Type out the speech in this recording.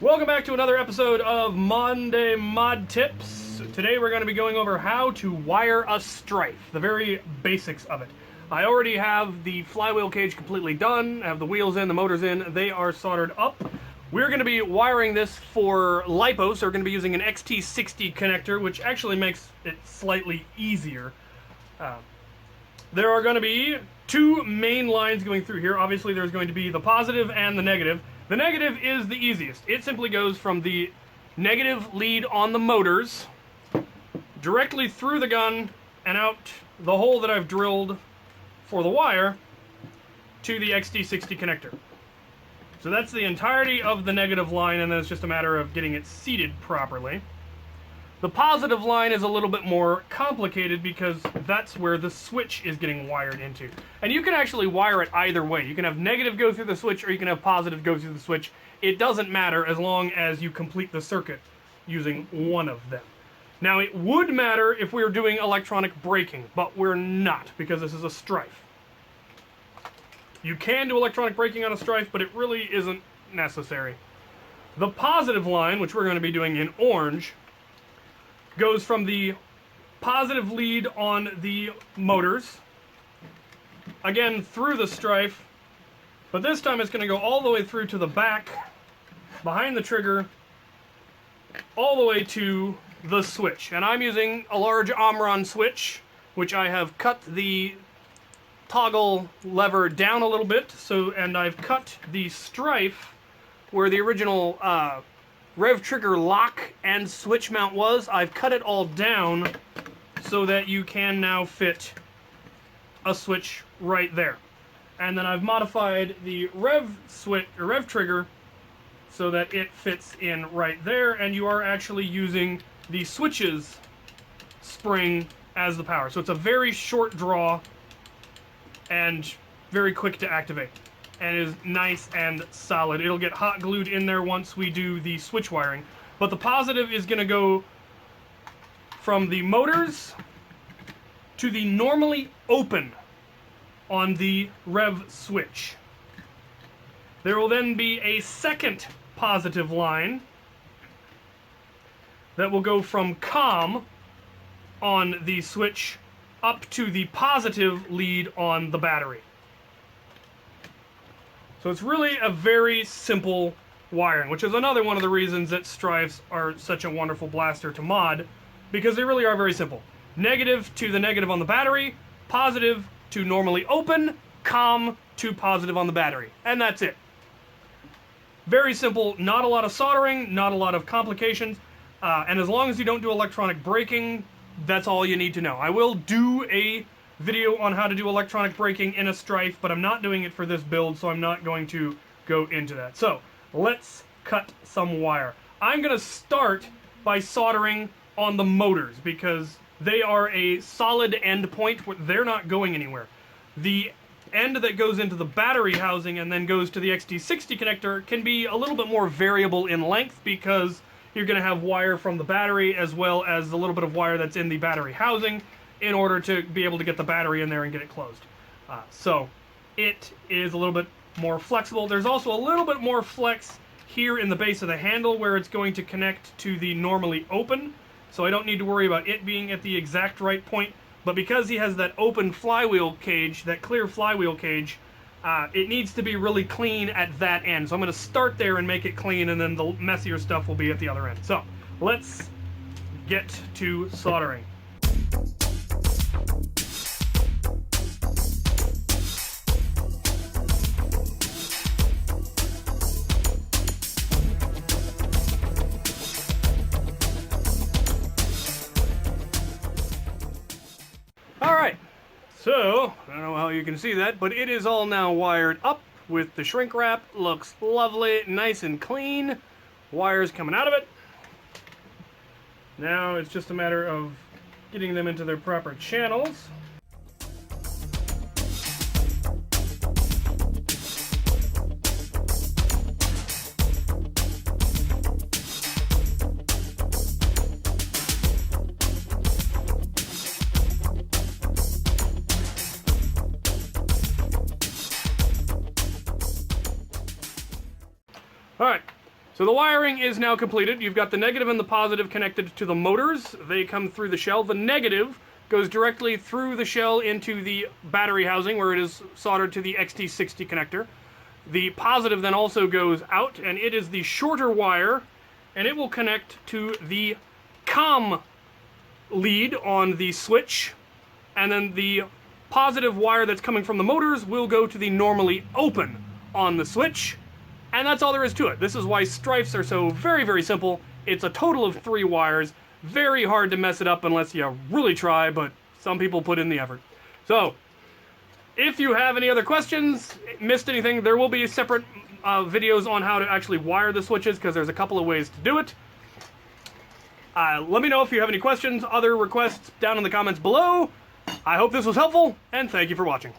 Welcome back to another episode of Monday Mod Tips. Today we're going to be going over how to wire a Stryfe, the very basics of it. I already have the flywheel cage completely done, I have the wheels in, the motors in, they are soldered up. We're going to be wiring this for LiPo, so we're going to be using an XT60 connector, which actually makes it slightly easier. There are going to be two main lines going through here. Obviously there's going to be the positive and the negative. The negative is the easiest. It simply goes from the negative lead on the motors directly through the gun and out the hole that I've drilled for the wire to the XT60 connector. So that's the entirety of the negative line, and then it's just a matter of getting it seated properly. The positive line is a little bit more complicated because that's where the switch is getting wired into. And you can actually wire it either way. You can have negative go through the switch or you can have positive go through the switch. It doesn't matter as long as you complete the circuit using one of them. Now it would matter if we were doing electronic braking, but we're not because this is a Stryfe. You can do electronic braking on a Stryfe, but it really isn't necessary. The positive line, which we're going to be doing in orange, goes from the positive lead on the motors, again through the Stryfe, but this time it's going to go all the way through to the back, behind the trigger, all the way to the switch. And I'm using a large Omron switch, which I have cut the toggle lever down a little bit, and I've cut the Stryfe where the original rev trigger lock and switch mount was. I've cut it all down so that you can now fit a switch right there. And then I've modified the rev trigger so that it fits in right there, and you are actually using the switch's spring as the power. So it's a very short draw and very quick to activate, and is nice and solid. It'll get hot glued in there once we do the switch wiring. But the positive is going to go from the motors to the normally open on the rev switch. There will then be a second positive line that will go from COM on the switch up to the positive lead on the battery. So it's really a very simple wiring, which is another one of the reasons that Stryfes are such a wonderful blaster to mod, because they really are very simple. Negative to the negative on the battery, positive to normally open, COM to positive on the battery, and that's it. Very simple, not a lot of soldering, not a lot of complications, and as long as you don't do electronic braking, that's all you need to know. I will do a video on how to do electronic braking in a Stryfe, but I'm not doing it for this build, so I'm not going to go into that. So let's cut some wire. I'm going to start by soldering on the motors because they are a solid end point. They're not going anywhere. The end that goes into the battery housing and then goes to the XT60 connector can be a little bit more variable in length because you're going to have wire from the battery as well as a little bit of wire that's in the battery housing in order to be able to get the battery in there and get it closed. So it is a little bit more flexible. There's also a little bit more flex here in the base of the handle where it's going to connect to the normally open, so I don't need to worry about it being at the exact right point. But because he has that open flywheel cage, that clear flywheel cage, it needs to be really clean at that end. So I'm going to start there and make it clean, and then the messier stuff will be at the other end. So let's get to soldering. Alright, so, I don't know how you can see that, but it is all now wired up with the shrink wrap. Looks lovely, nice and clean. Wires coming out of it. Now it's just a matter of getting them into their proper channels. Alright, So the wiring is now completed. You've got the negative and the positive connected to the motors. They come through the shell. The negative goes directly through the shell into the battery housing where it is soldered to the XT60 connector. The positive then also goes out, and it is the shorter wire, and it will connect to the COM lead on the switch, and then the positive wire that's coming from the motors will go to the normally open on the switch. And that's all there is to it. This is why Stryfes are so very, very simple. It's a total of 3 wires. Very hard to mess it up unless you really try, but some people put in the effort. So, if you have any other questions, missed anything, there will be separate videos on how to actually wire the switches, because there's a couple of ways to do it. Let me know if you have any questions, other requests down in the comments below. I hope this was helpful, and thank you for watching.